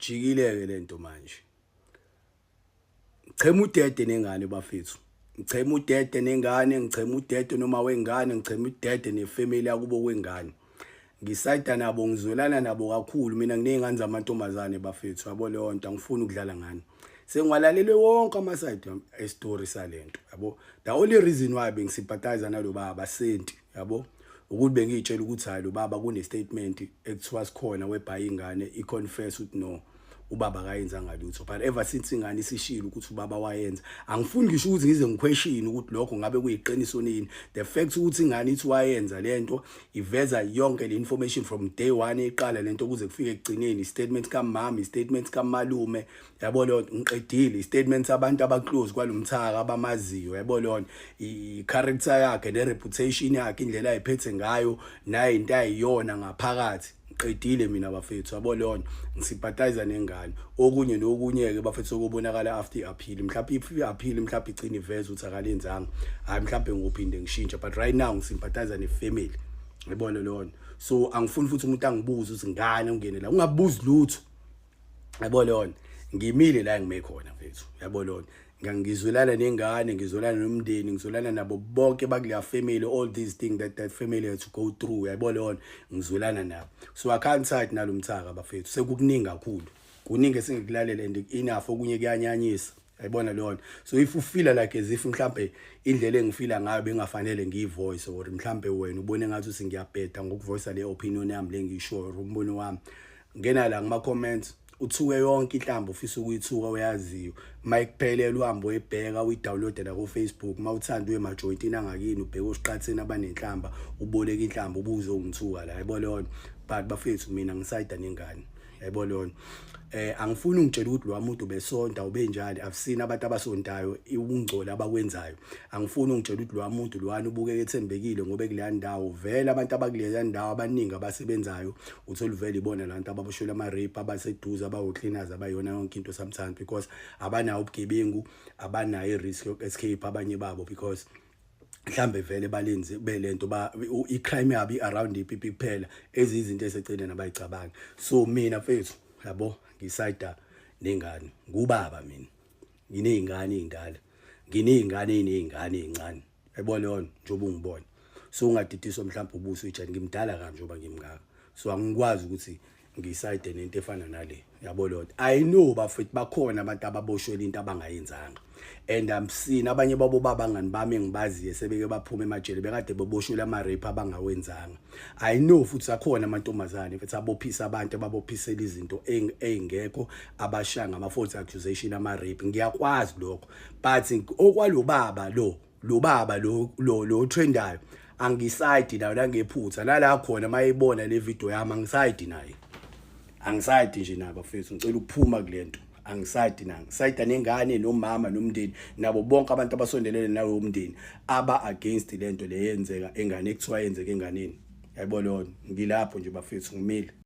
jikile-ke lento manje. Ngichema udede nengane bafethu. Ngichema udede nengane, ngichema udede noma wengane, ngichema udede nefamily yakubo kwengane. Ngisayida nabo, ngizwelana nabo kakhulu. Mina nginey'ngane zamantombazane bafethu, yabo leyo nto angifuni ukudlala ngani. Sengiwalalele wonke amasayidi estory salento, yabo. The only reason why bengisympathize nalo baba senti, yabo, ukuthi bengiyitshela ukuthi hayi lo baba kune statement ekuthiwa sikhona webhayi ingane iconfess ukuthi no ubaba akayenzanga lutho, but ever since ingane isishilo ukuthi ubaba wayenza, angifuni ngisho ukuthi ngize ngiquestion ukuthi lokho ngabe kuyiqiniso nini. The fact ukuthi ingane ithi wayenza lento iveza yonke le information from day one eqala lento kuze kufike ekugcineni, statement kamama, statement kamalume, yabo lo ngiqedile, statements abantu abaclose kwalomthaka abamaziyo, yabo lo i-character yakhe ne-reputation yakhe, indlela ayiphethe ngayo naye into ayiyona ngaphakathi. Qedile mina bafethu, yabo leyo ngisympathize nengane. Okunye nokunye ke bafethu okubonakala after appeal, mhlawumbe i-appeal mhlawumbe igcina iveza ukuthi akalenzanga, hayi mhlawumbe ngophinde ngishintsha, but right now ngisympathize ne-family, yabona leyo. So angifuni futhi umuntu angibuze ukuthi ngane ungene la, ungabuzi lutho, yabo leyo. Ngimile la engime khona mfethu, yabo leyo. Ngizwelana nengane, ngizwelana nomndeni, ngizwelana nabo bonke bakuleya family, all these things that family had to go through, yabo leyo, ngizwelana nabo. So I can't side nalo mthaka bafethu, sekukuningi kakhulu, kuningi esengikulalela and enough okunye kuyanyanyisa, yabona leyo. So if you feel like as if mhlambe indlela engifila ngayo bengafanele ngiyivoice, or mhlambe wena ubone ngathi usingiyabheda ngokuvoice le opinion yami lengisho umbono wami, ngena la ngama comments uthuke yonke inhlamba ufisa ukuyithuka uyaziyo. Mike Phelele uhambo webheka uyidownload la ku Facebook, mawuthanda uemajoint nangakini ubheka osiqatheni abanenhlamba uboleka inhlamba ubuze ungithuka la, yabo leyo. But bafethu mina ngisayida nengane, yabo leyo. Angifuni ungitshela ukuthi lo muntu besonta ubenjani, I've seen abantu abasontayo ukungcola abakwenzayo. Angifuni ungitshela ukuthi lo muntu lwana ubukeke ethembekile ngoba kuleya ndawo vele abantu abakuleya ndawo abaningi abasebenzayo uthola vele ibona lantu ababoshelwa ama rape abaseduze abawocleaners abayona yonke into sometimes, because abanawo ubugebengu, abanayo risk yok escape abanye babo, because mhlambe vele balenze belento ba i-crime yabi around ipipi kuphela ezizinto esecene nabayicabanga. So mina mfethu, yabo, ngisayida nengane, ngubaba mina, nginey'ngane ey'ndala, nginey'ngane ey'ney'ngane ey'ncane, yabo leyo njengoba ungibona. So ungadidiswa mhlawumbe ubuso ijani, ngimdala kanje njengoba ngimngaka, so angikwazi ukuthi ngisayide nento efana nale, yabo leyo. I know bafethu bakhona abantu ababoshwele into abangayenzanga, and I'm seeing abanye babo babangani bami engibaziye sebeke baphuma emajele bekade beboshwele ama rape abangawenzanga. I know futhi akhona amantombazane futhi abophisa abantu ababophisela izinto engekho, abashanga ama false accusation ama rape, ngiyakwazi lokho. But okwalo baba lo trendayo angisayidi nayo langephutha nala khona mayibona le video yami, angisayidi naye, angisayidi nje nabo bafethu, ngicela ukuphuma kulento. Angisayidi nanga, ngisayida nengane nomama nomndeni nabo bonke abantu abasondelene nawo umndeni aba against lento leyenzeka engane ekuthiwa yenzeka enganeni, yabo leyo. Ngilapho nje bafethu, ngimile.